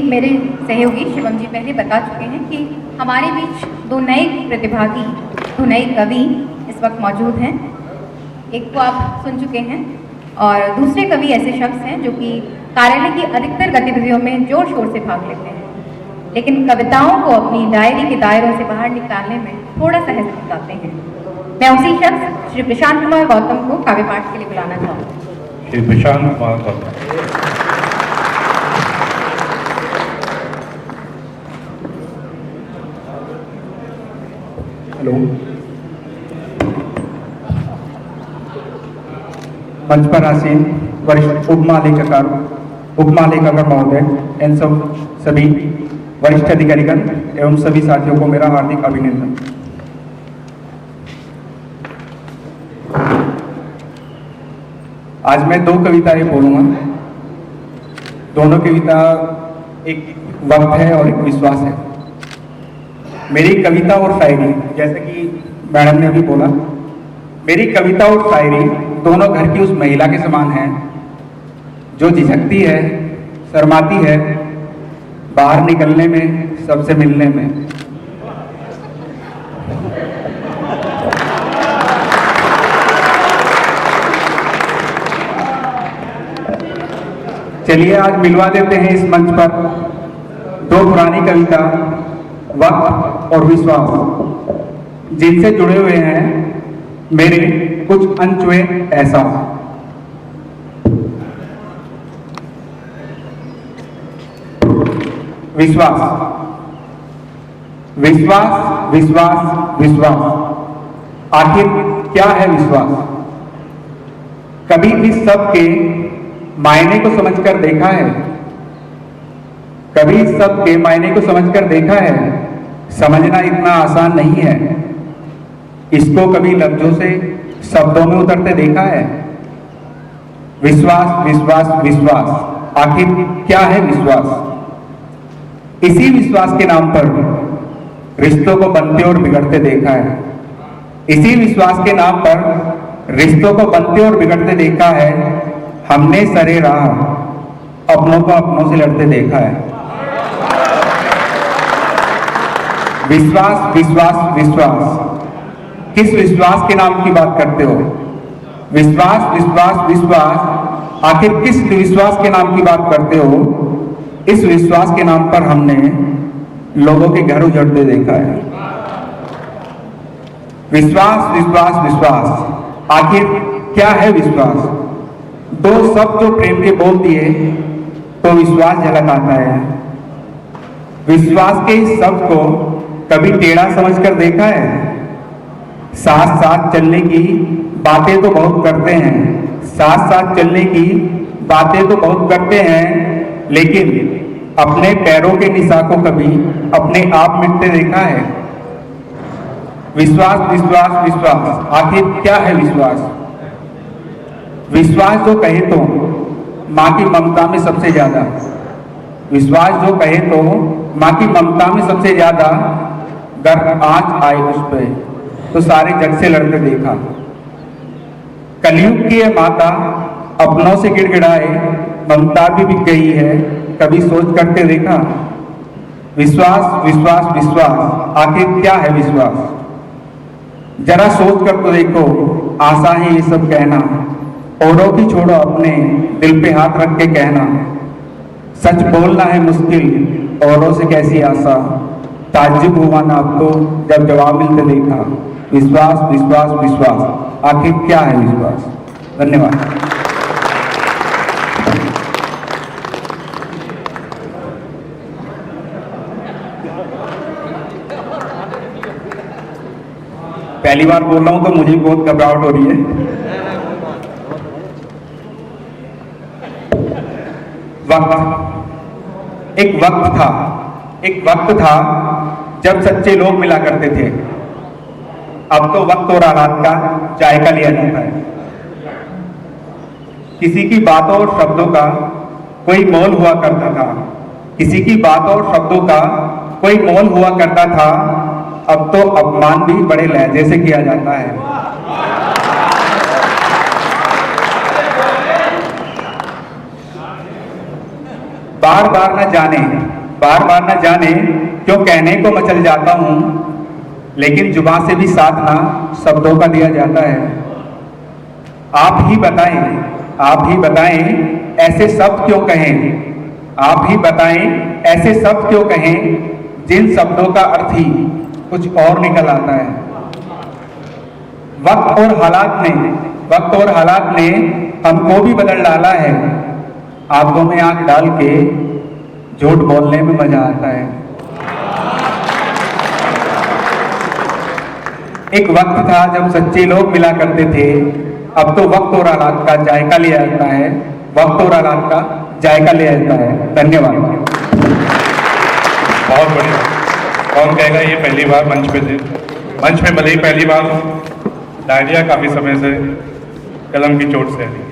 मेरे सहयोगी शिवम जी पहले बता चुके हैं कि हमारे बीच दो नए प्रतिभागी, दो नए कवि इस वक्त मौजूद हैं। एक को आप सुन चुके हैं और दूसरे कवि ऐसे शख्स हैं जो कि कार्यालय की अधिकतर गतिविधियों में जोर शोर से भाग लेते हैं, लेकिन कविताओं को अपनी डायरी के दायरों से बाहर निकालने में थोड़ा सा हिचकिचाते हैं। मैं उसी शख्स श्री प्रशांत कुमार गौतम को काव्य पाठ के लिए बुलाना चाहूँगी। श्री प्रशांत कुमार गौतम। हेलो, मंच पर आसीन वरिष्ठ उपमहालेखाकार महोदय एवं सभी वरिष्ठ अधिकारीगण एवं सभी साथियों को मेरा हार्दिक अभिनंदन। आज मैं दो कविताएं बोलूंगा। दोनों कविता एक वक्त है और एक विश्वास है। मेरी कविता और शायरी, जैसे कि मैडम ने अभी बोला, मेरी कविता और शायरी दोनों घर की उस महिला के समान है जो झिझकती है, शर्माती है बाहर निकलने में, सबसे मिलने में। चलिए आज मिलवा देते हैं इस मंच पर दो पुरानी कविता, वक्त और विश्वास, जिनसे जुड़े हुए हैं मेरे कुछ अनछुए एहसास। विश्वास, विश्वास, विश्वास, विश्वास। आखिर क्या है विश्वास? कभी इस सब के मायने को समझकर देखा है? कभी इस सब के मायने को समझकर देखा है? समझना इतना आसान नहीं है। इसको कभी लफ्जों से, शब्दों में उतरते देखा है? विश्वास, विश्वास, विश्वास। आखिर क्या है विश्वास? इसी विश्वास के नाम पर रिश्तों को बनते और बिगड़ते देखा है। इसी विश्वास के नाम पर रिश्तों को बनते और बिगड़ते देखा है। हमने सरे राह अपनों को अपनों से लड़ते देखा है। विश्वास, विश्वास, विश्वास। किस विश्वास के नाम की बात करते हो? विश्वास, विश्वास, विश्वास। आखिर किस विश्वास के नाम की बात करते हो? इस विश्वास के नाम पर हमने लोगों के घर उजड़ते देखा है। विश्वास, विश्वास, विश्वास। आखिर क्या है विश्वास? दो शब्द जो प्रेम के बोल दिए तो विश्वास झलक आता है। विश्वास के इस शब्द को कभी टेढ़ा समझकर देखा है? साथ साथ चलने की बातें तो बहुत करते हैं, साथ साथ चलने की बातें तो बहुत करते हैं, लेकिन अपने पैरों के निशान को कभी अपने आप मिटते देखा है? विश्वास, विश्वास, विश्वास। आखिर क्या है विश्वास? विश्वास जो कहे तो माँ की ममता में सबसे ज्यादा, विश्वास जो कहे तो माँ की ममता में सबसे ज्यादा, गर्भ आंच आए उस पे तो सारे जग से लड़ते देखा। कलयुग की ये माता अपनों से गिड़गिड़ाए, ममता भी बिक गई है, कभी सोच करके देखा? विश्वास, विश्वास, विश्वास। आखिर क्या है विश्वास? जरा सोच कर तो देखो, आशा है ये सब कहना, औरों की छोड़ो अपने दिल पे हाथ रख के कहना। सच बोलना है मुश्किल, औरों से कैसी आशा, ताज्जुब हुआ ना अब तो जब जवाब मिलते देखा। विश्वास, विश्वास, विश्वास। आखिर क्या है विश्वास? धन्यवाद। पहली बार बोल रहा हूं तो मुझे बहुत घबराहट हो रही है। वक्त, एक वक्त था जब सच्चे लोग मिला करते थे। अब तो वक्त और हालात का जायका लिया जाता है। किसी की बातों और शब्दों का कोई मोल हुआ करता था, किसी की बातों और शब्दों का कोई मोल हुआ करता था। अब तो अपमान भी बड़े लहजे से किया जाता है। बार बार न जाने बार बार न जाने क्यों कहने को मचल जाता हूँ, लेकिन जुबान से भी साथ ना शब्दों का दिया जाता है। आप ही बताएं ऐसे शब्द क्यों कहें, आप ही बताएं ऐसे शब्द क्यों कहें जिन शब्दों का अर्थ ही कुछ और निकल आता है। वक्त और हालात ने हमको भी बदल डाला है। आंखों में आंख डाल के झूठ बोलने में मजा आता है। एक वक्त था जब सच्चे लोग मिला करते थे, अब तो वक्त और हालात का जायका लिया जाता है, वक्त और हालात का जायका लिया जाता है। धन्यवाद। बहुत बढ़िया। कौन कहेगा ये पहली बार मंच पे थे, मंच पे भले ही पहली बार, डायरिया काफ़ी समय से कलम की चोट से है।